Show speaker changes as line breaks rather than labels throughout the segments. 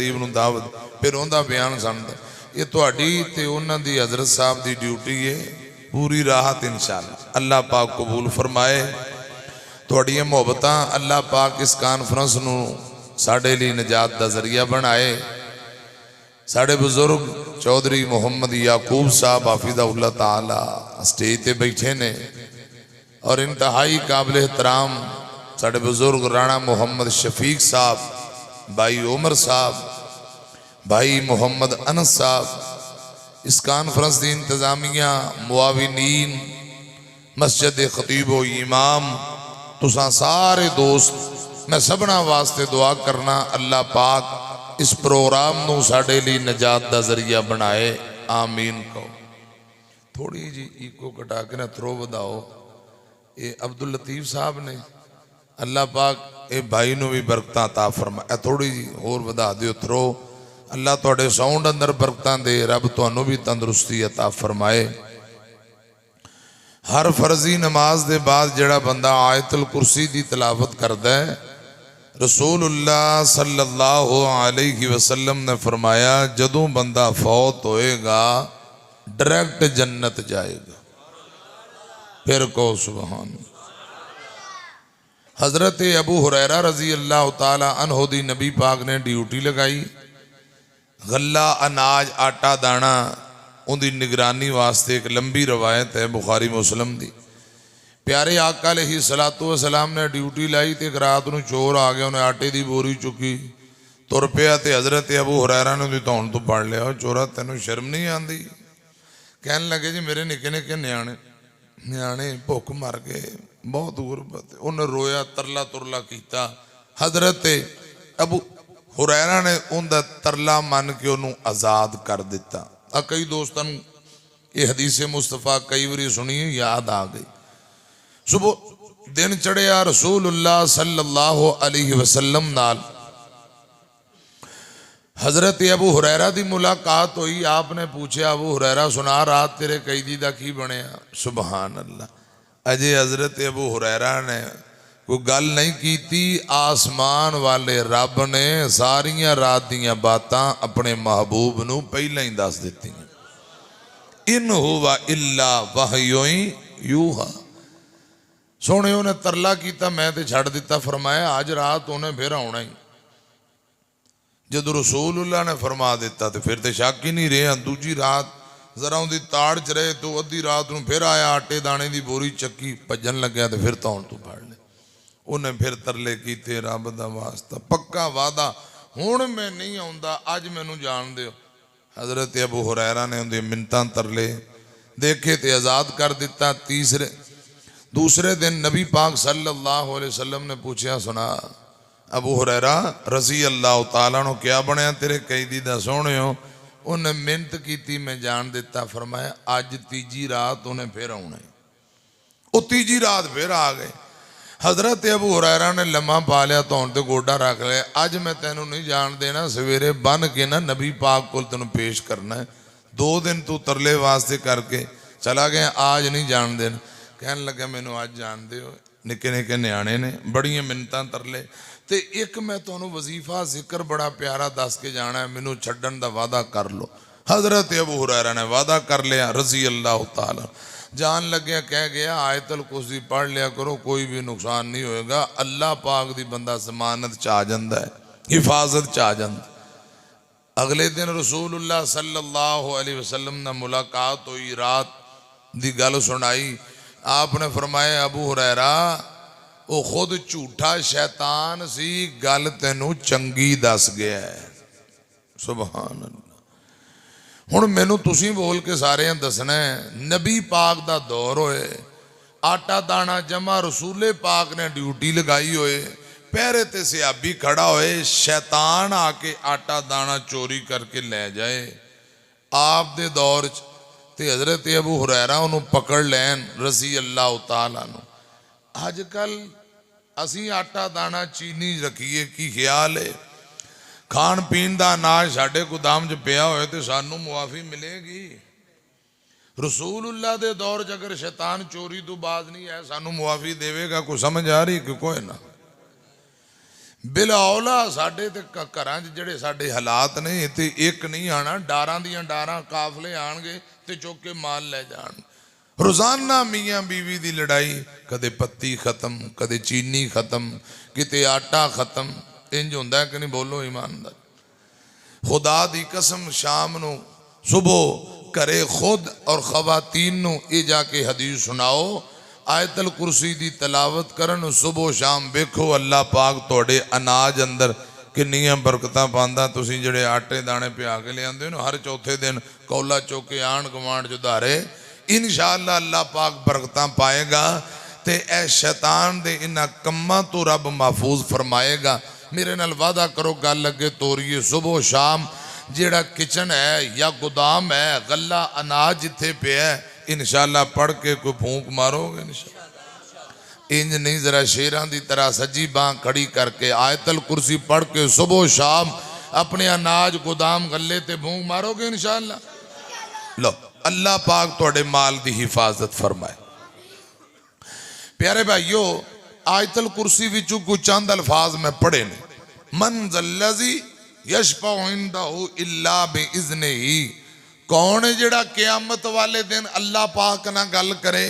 خطیب نو دعوت پھر اوندا بیان سندا یہ تہاڈی تے انہاں دی حضرت صاحب دی ڈیوٹی ہے پوری راحت انشاءاللہ اللہ پاک قبول فرمائے تہاڈیاں محبتاں اللہ پاک اس کانفرنس نو ساڈے لیے نجات دا ذریعہ بنائے ساڑھے بزرگ چودھری محمد یعقوب صاحب حافظہ اللہ تعالی اسٹیج تے بیٹھے نے اور انتہائی قابل احترام ساڑھے بزرگ رانا محمد شفیق صاحب بھائی عمر صاحب بھائی محمد انس صاحب اس کانفرنس دی انتظامیہ معاونین مسجد خطیب و امام تساں سارے دوست میں سبنا واسطے دعا کرنا اللہ پاک اس پروگرام نو ساڑے لی نجات دا ذریعہ بنائے آمین کو تھوڑی جی ایکو کٹا کے نہ تھرو بداؤ اے عبداللطیف صاحب نے اللہ پاک اے بھائی نو بھی برکتاں عطا فرمائے تھوڑی جی اور بدا دیو تھرو اللہ توڑے ساؤنڈ اندر برکتاں دے رب تو انو بھی تندرستی عطا فرمائے ہر فرضی نماز دے بعد جڑا بندہ آیت الکرسی دی تلاوت کردہ ہے رسول اللہ صلی اللہ علیہ وسلم نے فرمایا جدوں بندہ فوت ہوئے گا ڈائریکٹ جنت جائے گا پھر کو سبحان حضرت ابو ہریرہ رضی اللہ تعالی عنہ دی نبی پاک نے ڈیوٹی لگائی غلہ اناج آٹا دانا ان دی نگرانی واسطے ایک لمبی روایت ہے بخاری مسلم دی پیارے آقا علیہ السلام نے ڈیوٹی لائی تے ایک رات نو چور آ گیا انہیں آٹے دی بوری چکی تر پیا تے حضرت ابو ہریرہ نے تون تو پڑھ لیا چورا تینوں شرم نہیں آندی کہنے لگے جی میرے نکے نکے نیانے بھوک مر گئے بہت غربت انہیں رویا ترلا ترلا کیتا حضرت ابو ہریرہ نے ان دا ترلا من کے انہوں آزاد کر دیتا کئی دوستان یہ حدیث مصطفیٰ کئی وری سنی یاد آ گئی صبح دن چڑھیا رسول اللہ صلی اللہ علیہ وسلم نال حضرت ابو ہریرہ دی ملاقات ہوئی آپ نے پوچھا ابو ہریرہ سنا رات تیرے قیدی دا کی بنیا سبحان اللہ اجے حضرت ابو ہریرہ نے کوئی گل نہیں کی تھی آسمان والے رب نے ساریاں رات دیاں باتاں اپنے محبوب نو پہلے ہی دس دیتی ہیں ان ہوا الا وحی یوحا سونے انہیں ترلا کیتا میں تے چھڑ دیتا فرمایا آج رات انہیں پھر آنا ہی جد رسول اللہ نے فرما دیتا تو پھر تے شک ہی نہیں رہے دوجی رات ذرا ان دی تاڑ چ رہے تو ادھی رات نو پھر آیا آٹے دانے دی بوری چکی پجن لگیا تو پھر تون تو پڑھ لے انہیں پھر ترلے کیتے رب دا واسطہ پکا وعدہ ہون میں نہیں آندا آج میں نو جان دیو حضرت ابو ہریرہ نے ان دی منتاں ترلے دیکھے تے آزاد کر دیتا دوسرے دن نبی پاک صلی اللہ علیہ وسلم نے پوچھا سنا ابو ہریرہ رضی اللہ تعالیٰ نے کیا بنیا تیرے قیدی دا سونے ہو انہیں منت کی تھی میں جان دیتا فرمایا آج تیجی رات انہیں پھر آنا ہے وہ تیجی رات پھر آ گئے حضرت ابو ہریرہ نے لمحہ پا لیا تو ان تے گوڑا رکھ لیا آج میں تینوں نہیں جان دینا سویرے بن کے نا نبی پاک کو تینوں پیش کرنا ہے 2 دن تو ترلے واسطے کر کے چلا گیا آج نہیں جان دینا کہنے لگا میں نو آج جان دے ہو نکے نکے نیانے نے بڑی منتاں ترلے تے ایک میں تو انہوں وظیفہ ذکر بڑا پیارا دس کے جانا ہے میں نو چھڑن دا وعدہ کر لو حضرت ابو ہریرہ نے وعدہ کر لیا رضی اللہ تعالی جان لگیا کہہ گیا آیت الکرسی پڑھ لیا کرو کوئی بھی نقصان نہیں ہوئے گا اللہ پاک دی بندہ ضمانت چاہ جندہ ہے حفاظت چاہ جندہ اگلے دن رسول اللہ صلی اللہ علیہ وسلم نے ملاقات ہوئی رات دی گل سنائی آپ نے فرمایا ابو ہریرہ وہ خود جھوٹا شیطان سی گل تینوں چنگی دس گیا ہے سبحان اللہ ہن مینوں تسی بول کے سارے دسنا ہے نبی پاک دا دور ہوئے آٹا دانا جمع رسول پاک نے ڈیوٹی لگائی ہوئے پہرے تے صحابی کھڑا ہوئے شیطان آ کے آٹا دانا چوری کر کے لے جائے آپ دے دور تے حضرت ابو ہریرہ انہوں پکڑ لین رضی اللہ تعالیٰ نو آج کل اسی آٹا دانا چینی رکھیے کی خیال ہے کھان پین دا اناج ساڈے گودام جو پیا ہوئے تو سانو معافی ملے گی رسول اللہ دے دور اگر شیطان چوری تو باز نہیں ہے سانو معافی دے گا کوئی سمجھ آ رہی کہ کوئی نہ بلا اولا ساڈے تے گھراں جڑے ساڈے حالات نے تے ایک نہیں آنا، ڈاراں دیاں ڈاراں قافلے آن گے تے چوک کے مال لے جان۔ روزانہ میاں بیوی دی لڑائی، کدے پتی ختم، کدے چینی ختم، کتے آٹا ختم، انج ہوندا ہے کہ نہیں؟ بولو ایماندار۔ خدا دی قسم شام نو صبح کرے خود اور خواتین نو اے جا کے حدیث سناؤ، آیت الکرسی دی تلاوت کرن صبح شام، بیکھو اللہ پاک توڑے اناج اندر کنیاں برکتاں پاندا۔ تسی جڑے آٹے دانے پیا کے لے آندے ہو نا، ہر چوتھے دن کولا چوکے آن گوانڈ جو دارے، انشاءاللہ اللہ پاک برکتاں پائے گا تے اے شیطان دے انہاں کماں تو رب محفوظ فرمائے گا۔ میرے نال وعدہ کرو گل لگے توریے صبح و شام جیڑا کچن ہے یا گودام ہے، غلہ اناج جتھے پہ ہے، انشاءاللہ پڑھ کے کوئی پھونک مارو گے انشاءاللہ۔ انج نہیں، ذرا شیران دی طرح سجی باں کھڑی کر کے آیت الکرسی پڑھ کے صبح و شام اپنے اناج گودام غلے تے پھونک مارو گے انشاءاللہ۔ لو اللہ پاک توڑے مال دی حفاظت فرمائے۔ پیارے بھائیو، آیت الکرسی وچوں کو چند الفاظ میں پڑھے نے۔ من ذلذی یشفع عندہ الا باذنہ، کون ہے جڑا قیامت والے دن اللہ پاک نہ گل کرے،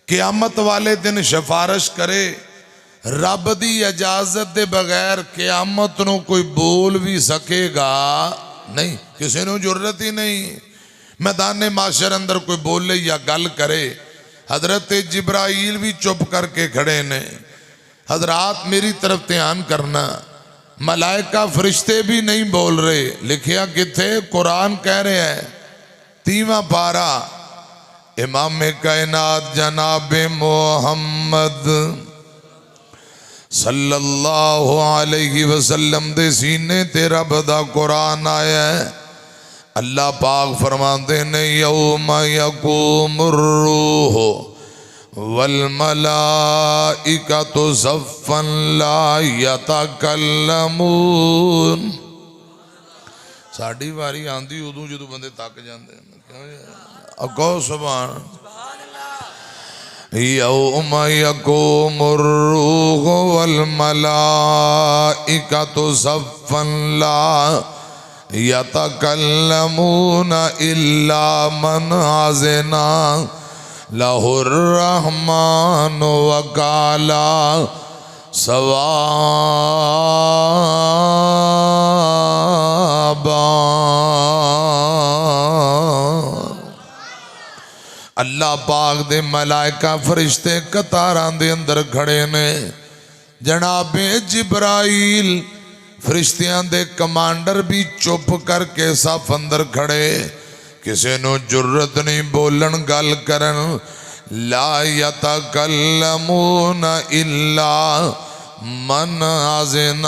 قیامت والے دن شفارش کرے، رب دی اجازت دے بغیر قیامت نو کوئی بول بھی سکے گا نہیں، کسی نو جرت ہی نہیں۔ میدان معاشر اندر کوئی بولے یا گل کرے، حضرت جبرائیل بھی چپ کر کے کھڑے نے۔ حضرات میری طرف دھیان کرنا، ملائکہ فرشتے بھی نہیں بول رہے، لکھیا کتھے؟ قرآن کہہ رہے ہیں 30واں پارہ، امام کائنات جناب محمد صلی اللہ علیہ وسلم دے سینے تے رب دا قرآن آیا ہے۔ اللہ پاک فرماتے نے یوم یقوم الروح والملائکۃ صفا لا یتکلمون۔ ساڑھی واری آندھی ادوں جدو بندے تک جاندے ہیں، اکو سبحان یوم یقوم الروح والملائکۃ صفا لا یتکلمون الا من اذن لہ الرحمن وقال صوابا۔ اللہ پاک دے ملائکہ فرشتے قطاراں دے اندر کھڑے نے، جناب جبرائیل فرشتیاں دے کمانڈر بھی چپ کر کے صف اندر کھڑے، کسے نو جرت نہیں بولن گل کرن۔ لا یتکلمون الا من اذن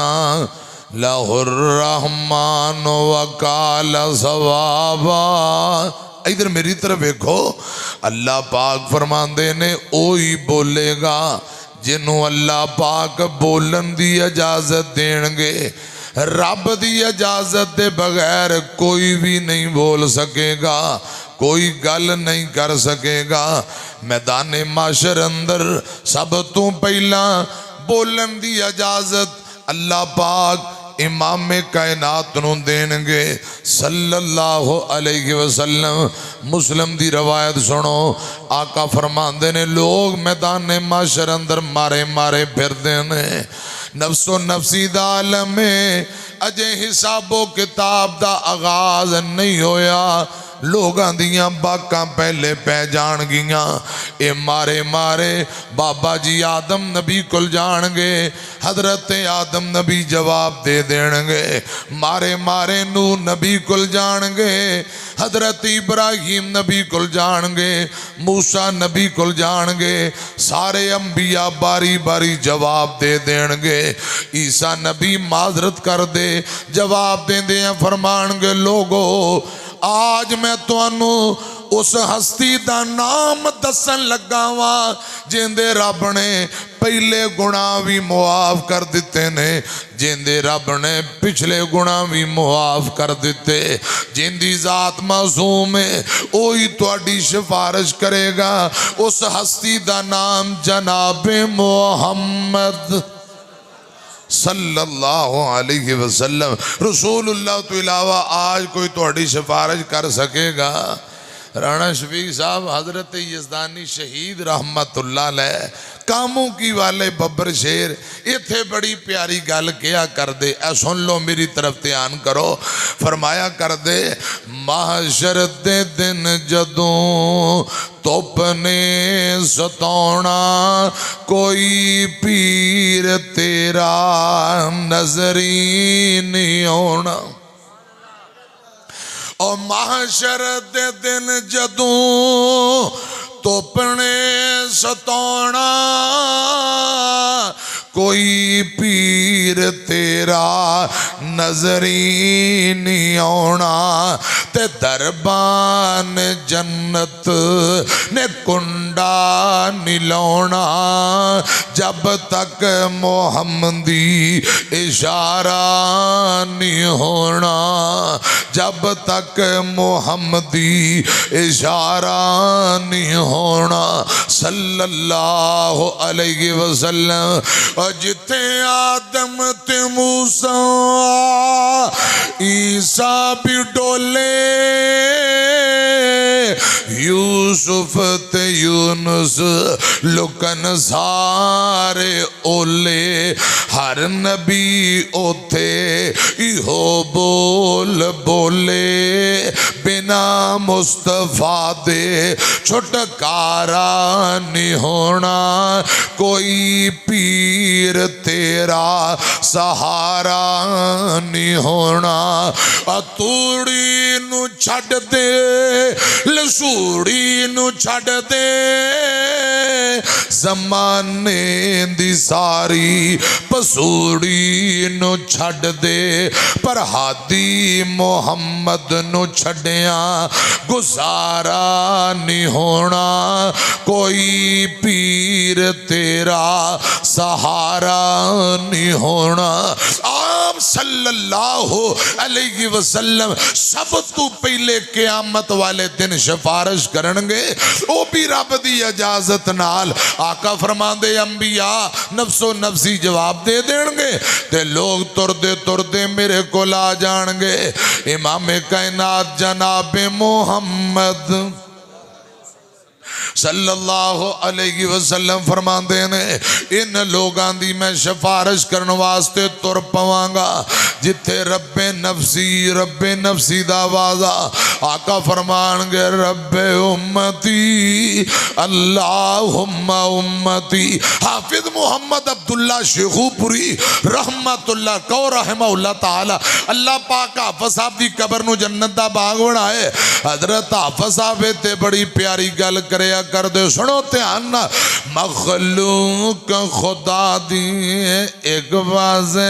لہ الرحمن وقال صوابا۔ ادھر میری طرف دیکھو، اللہ پاک فرماندے نے اوہی بولے گا جنہوں اللہ پاک بولن دی اجازت دین گے۔ رب دی اجازت دے بغیر کوئی بھی نہیں بول سکے گا، کوئی گل نہیں کر سکے گا۔ میدان معاشر اندر سب تو پہلا بولن دی اجازت اللہ پاک امام کائنات نو دین گے صلی اللہ علیہ وسلم۔ مسلم دی روایت سنو، آقا فرماندے نے لوگ میدان معاشر اندر مارے مارے پھر دینے، نفس و نفسی دا عالم میں اجے حساب و کتاب دا آغاز نہیں ہویا، لوگاں دیاں باکاں پہلے پہ جان گیاں۔ اے مارے مارے بابا جی آدم نبی کل جان گے، حضرت آدم نبی جواب دے دین گے۔ مارے مارے نو نبی کل جان گے، حضرت ابراہیم نبی کل جان گے، موسیٰ نبی کل جان گے، سارے انبیاء باری باری جواب دے دین گے۔ عیسیٰ نبی معذرت کر دے، جواب دیں دے فرمان گے لوگو آج میں توانوں اس ہستی دا نام دسن لگا وا جیندے رب نے پہلے گناہ بھی معاف کر دیتے نے، جیندے رب نے پچھلے گناہ بھی معاف کر دیتے، جیندی ذات معصوم ہے اوہی تواڈی سفارش کرے گا۔ اس ہستی دا نام جناب محمد صلی اللہ علیہ وسلم۔ رسول اللہ تو علاوہ آج کوئی تہاڈی سفارش کر سکے گا؟ رانا شفیق صاحب حضرت یزدانی شہید رحمت اللہ علیہ کاموں کی والے ببر شیر اتھے بڑی پیاری گل کیا کر دے، اے سن لو میری طرف دھیان کرو، فرمایا کر دے محشر دے دن جدوں توپ نے ستونا کوئی پیر تیرا نظری نہیں ہونا۔ اور محشر دے دن جدوں توپنے ستونا کوئی پیر تیرا نظری نہیں آنا، تے دربان جنت نے کنڈا نہیں لاؤنا جب تک محمدی اشارہ نہیں ہونا، جب تک محمدی اشارہ نہیں ہونا صلی اللہ علیہ وسلم۔ اور جتھے آدم تے موسیٰ عیسیٰ بھی ڈولے، یوسف تے یونس لکن سارے اولے، ہر نبی اوتھے ایہو بول بولے، بنا مصطفیٰ دے چھٹکارا نہیں ہونا، کوئی پیر تیرا سہارا نہیں ہونا۔ اتوڑی نو چھڑ دے لسوڑی نو چھڑ دے، زمانے دی ساری پسوڑی نو چھڑ دے، پر ہادی محمد نو چھڑیاں گزارا نہیں ہونا، کوئی پیر تیرا سہارا نہیں ہونا۔ آپ صلی اللہ علیہ وسلم سب تو پہلے قیامت والے دن سفارش کرنگے، او بھی رب دی اجازت نال۔ آقا فرماندے انبیاء نفس و نفسی جواب دے دینگے، تے لوگ تردے میرے کو لا جانگے۔ امام کائنات جناب محمد صلی اللہ علیہ وسلم فرماندے نے ان لوگاں دی میں سفارش کرن واسطے تر پواں گا جتھے رب نفسی دا آوازا۔ آقا فرمان گے رب امتی اللہم امتی۔ حافظ محمد عبداللہ شیخو پوری رحمت اللہ کو رحمہ اللہ تعالی، اللہ پاک حافظ صاحب دی قبر نو جنت دا باغ بنائے۔ حضرت حافظ صاحب تے بڑی پیاری گل کریا کر دے، سنو دھیان نال۔ مخلوق خدا دی ایک واضح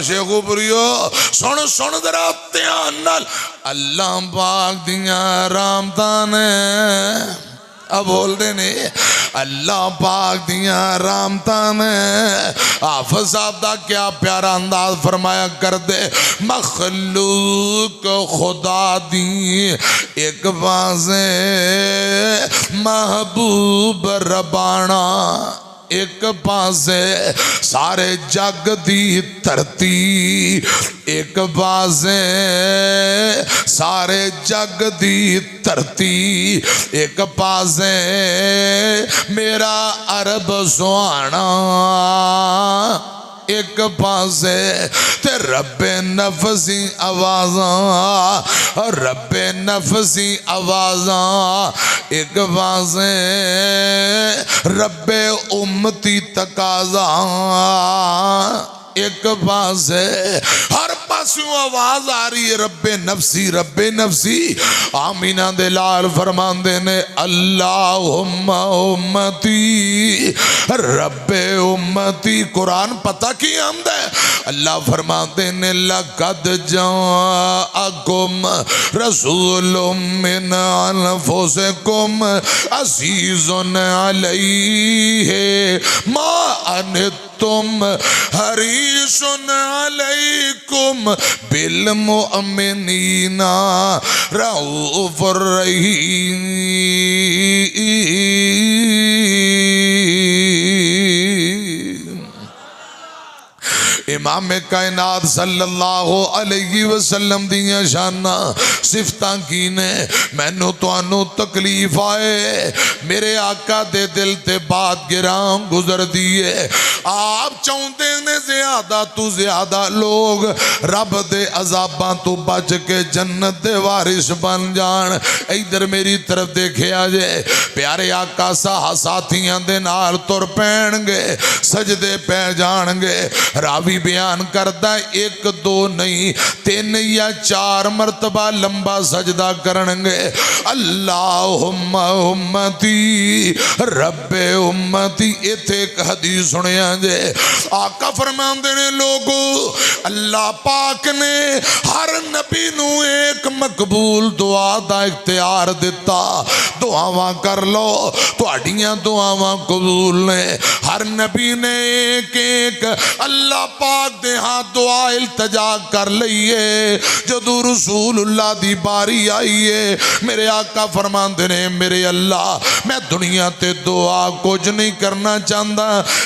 شیخو پوریو سن ذرا دھیان نال، اللہ پاک دیاں رحمتاں نے اب بول دے نہیں، اللہ پاک دیاں رحمتاں نے۔ حافظ صاحب دا کیا پیارا انداز فرمایا کر دے، مخلوق خدا دی ایک واضح محبوب ربانا، ایک پاسے سارے جگ دی دھرتی، ایک پاسے سارے جگ دی دھرتی، ایک پاسے میرا عرب سہانا، ایک پاسے تے رب نفسی آوازاں، رب نفسی آوازاں، ایک پاسے رب امتی تقاضاں، ایک پاسے ہر پاسوں آواز آ رہی ہے رب نفسی۔ آمینہ دلال فرماندے نے اللہم امتی رب امتی۔ قرآن پتہ کی حمد ہے، اللہ فرماندے نے لقد جاءکم رسول من انفسکم عزیز علیہ ما انتم حریص علیکم بالمؤمنین رؤوف الرحیم۔ امام کائنات صلی اللہ علیہ وسلم دیاں شانہ صفتاں کی نے مینوں تانوں تکلیف آئے میرے آقا دے دل تے بات گراں گزر دیئے آپ چاہتے نے زیادہ تو زیادہ لوگ رب دے عذاباں تو بچ کے جنت دے وارث بن جان ادھر میری طرف دیکھے آجے پیارے آقا ساتھیاں دے نال تر پین گے سجدے پہ جان گے راوی بیان کردہ 1 2 نہیں 3 یا 4 مرتبہ لمبا سجدہ کرن گے اللہم امتی رب امتی ایتھے ایک حدیث سنے آجے آقا فرماندے نے لوگو اللہ پاک نے ہر نبی نو ایک مقبول دعا دا اختیار دیتا دعاواں کر لو تو اڈیاں دعاواں قبول نے ہر نبی نے ایک اللہ پاک دے ہاں دعا التجا کر لئیے جدو رسول اللہ دی باری آئیے میرے آقا فرماندے نے میرے اللہ میں دنیا تے دعا کچھ نہیں کرنا چاہتا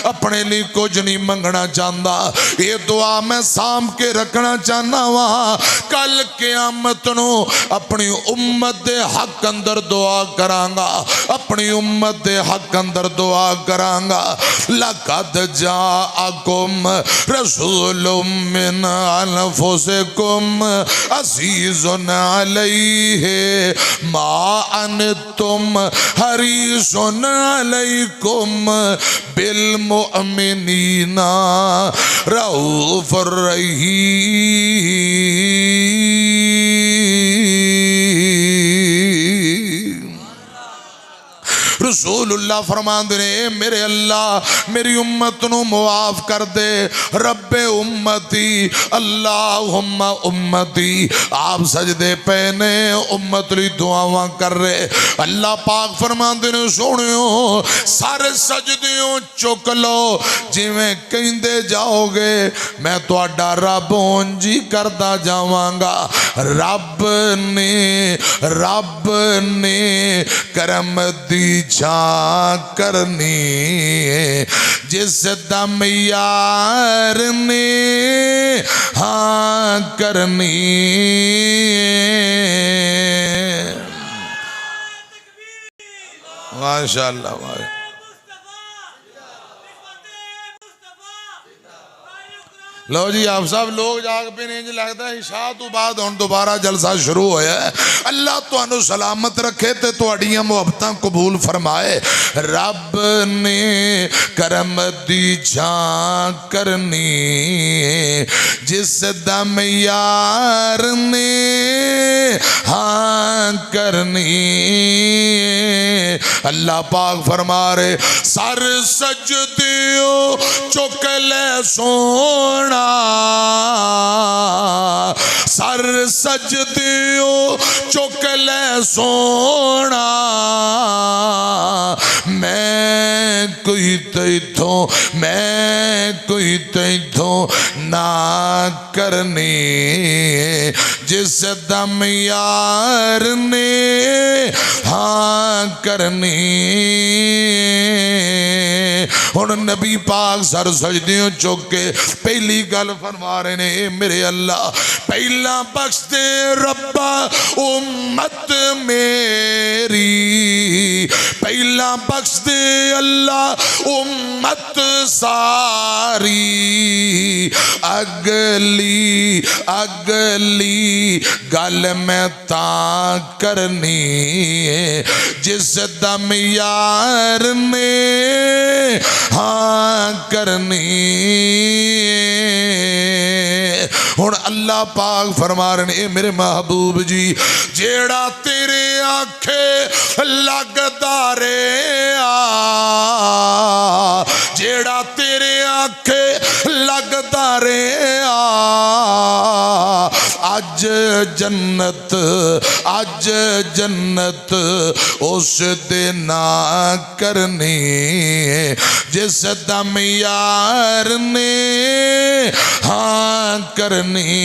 اپنے لیے کچھ نہیں منگنا چاہتا یہ دعا میں سام کے رکھنا چاہنا وہاں کل قیامت نو اپنی امت دے حق اندر دعا کرانگا اپنی امت دے حق اندر دعا کرانگا لَقَدْ جَاءَكُمْ رَسُولٌ مِّنْ أَنفُسِكُمْ عَزِيزٌ عَلَيْهِ مَا أَنْتُمْ حَرِيصٌ عَلَيْكُمْ بِالْمُؤْمِنِينَ رَءُوفٌ رَحِيمٌ رسول اللہ فرمان دے میرے اللہ میری امت نو معاف کر دے رب امتی اللہم امتی آپ سجدے پہنے امت لی دعاواں کر رہے اللہ پاک فرمان دے سونیوں سارے سجدیوں چک لو جویں کہیں دے جاؤ گے میں تو اڈا رب اونجی کردہ جاواں گا رب نے کرم دی چھا کرنی جس دم یار نے ہاں کرنی ماشاءاللہ لو جی آپ صاحب لوگ جاگ پہ نہیں لگتا ہے عشاء تو بعد ہون دوبارہ جلسہ شروع ہویا ہے اللہ تو انو سلامت رکھے تے تو اڈیاں محبتاں قبول فرمائے رب نے کرم دی چھان کرنی جس دم یار نے ہاں کرنی اللہ پاک فرما رہے سر سجدیوں چکلے سونا سر سجدیوں چکلے سونا میں کوئی تیتھوں نہ کرنی جس دم یار نے ہاں کرنی ہن نبی پاک سر سجدیوں چوکے پہلی گل فرما رہے نے میرے اللہ پہلا بخش دے ربا امت میری پہلا بخش دے اللہ امت ساری اگلی گل میں تاں کرنی جس دم یار نے ہاں کرنی ہن اللہ پاک فرما رہے ہیں میرے محبوب جی جیڑا تیرے آنکھیں لگدا رے جیڑا تیرے آنکھیں لگدا رے اج جنت اس دے نہ کرنی جس دم یار نے ہاں کرنی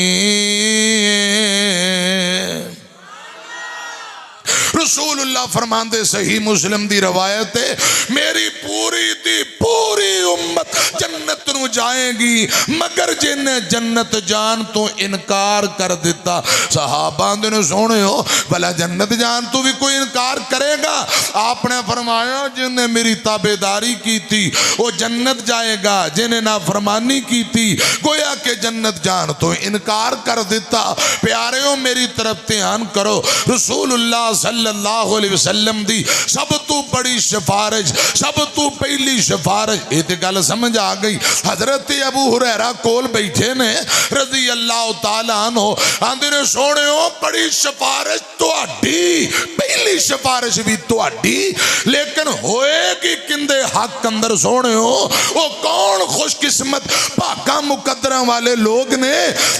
رسول اللہ فرماندے صحیح مسلم دی روایت ہے میری پوری دی پوری امت جنت نو جائے گی مگر جن نے جنت جان تو انکار کر دیتا. صحابہ نے سونے ہو بھلا جنت جان تو بھی کوئی انکار کرے گا؟ آپ نے فرمایا جن نے میری تابعداری کی تھی وہ جنت جائے گا، جن نے نافرمانی کی تھی گویا کہ جنت جان تو انکار کر دیتا. پیاریوں میری طرف دھیان کرو، رسول اللہ صلی اللہ علیہ وسلم دی سب تو بڑی سفارش، سب تو پہلی سفارش یہ تے گل سمجھ آ گئی. حضرت ابو ہریرہ کول بیٹھے نے رضی اللہ تعالیٰ عنہ آندے نے سونے ہو بڑی سفارش تہاڈی، پہلی سفارش بھی تہاڈی، لیکن ہوئے گی کندے حق اندر سونے ہو؟ وہ کون خوش قسمت بھاگا مقدرہ والے لوگ نے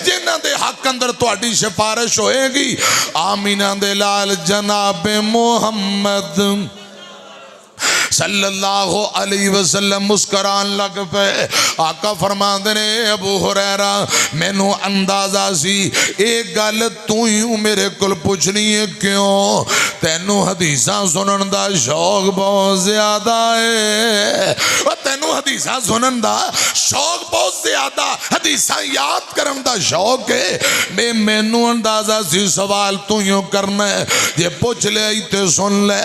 جنہ دے حق اندر تہاڈی سفارش ہوئے گی. آمینہ دے لال جناب محمد صلی اللہ علیہ وسلم مسکران لگ پہ. آقا فرماندے نے ابو ہریرہ مینوں اندازہ سی ایک گل تو ہی میرے کل پوچھنی ہے کیوں؟ تینوں حدیثاں سنن دا شوق بہت زیادہ ہے، تینوں حدیثاں سنن دا شوق بہت زیادہ، حدیثاں یاد کرن دا شوق ہے. مینوں اندازہ سی سوال تو ہی کرنا ہے، یہ پوچھ لے تے سن لے.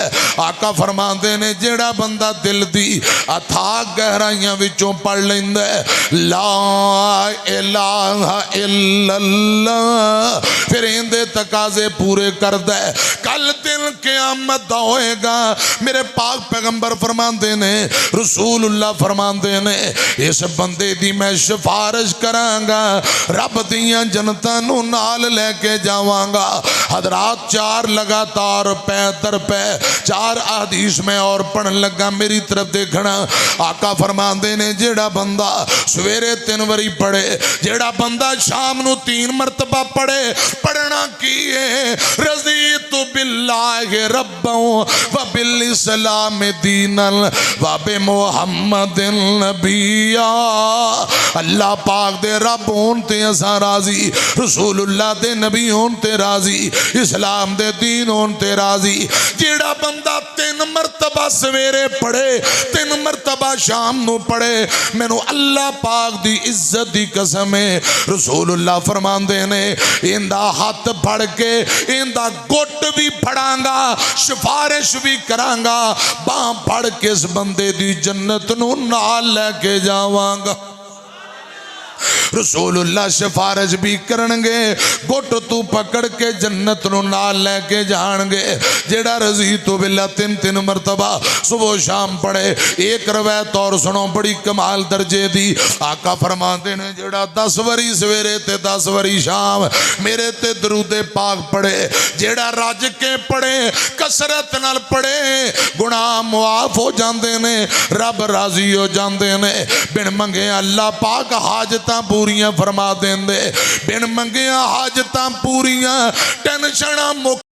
آقا فرماندے نے جیڑا بندہ دل دی اتھا گہرائیاں وچوں پڑھ لیندا ہے لا الہ الا اللہ، پھر اندے تقاضے پورے کردا ہے، کل دن قیامت دا ہوئے گا. میرے پاک پیغمبر فرماندے نے، رسول اللہ فرماندے نے اس بندے دی میں سفارش کراں گا، رب دیاں جنتاں نو نال لے کے جاواں گا. حضرات چار لگاتار پہ در پہ چار حدیث میں اور پڑھن لگا میری طرف دیکھنا. آقا فرماندے نے جیڑا بندہ سویرے 3 واری پڑھے، جیڑا بندہ شام نو 3 مرتبہ پڑھے، پڑھنا کیے رضیت باللہ ربا و بالاسلام دینا و بمحمد نبیا. اللہ پاک دے رب ہون تے اساں راضی، رسول اللہ دے نبی ہون تے راضی، اسلام دے دین ہون تے راضی. جیڑا بندہ 3 مرتبہ سویرے پڑھے 3 مرتبہ شام نو پڑھے، مینوں اللہ پاک دی عزت دی قسم ہے رسول اللہ فرماندے نے ایندا ہاتھ پھڑ کے ایندا گٹ بھی پھڑاں گا، سفارش بھی کراں گا، باں پھڑ کے اس بندے دی جنت نو نال لے کے جاواں گا. رسول اللہ سفارش بھی کرنگے، گھٹ تو پکڑ کے جنت نو نال لے کے جانگے. جیڑا رضیت باللہ 3 مرتبہ صبح و شام پڑھے. ایک روایت اور سنو بڑی کمال درجے دی. آقا فرماندے نے جیڑا 10 واری سویرے تے 10 واری شام میرے تے درود پاک پڑھے، جیڑا راج کے پڑھے کسرت نال پڑھے، گناہ معاف ہو جاندے نے، رب راضی ہو جاندے نے. بن منگے اللہ پاک حاجتاں پوریاں فرما دیں دے، بن منگیاں حاجتاں پوریاں، ٹینشناں مک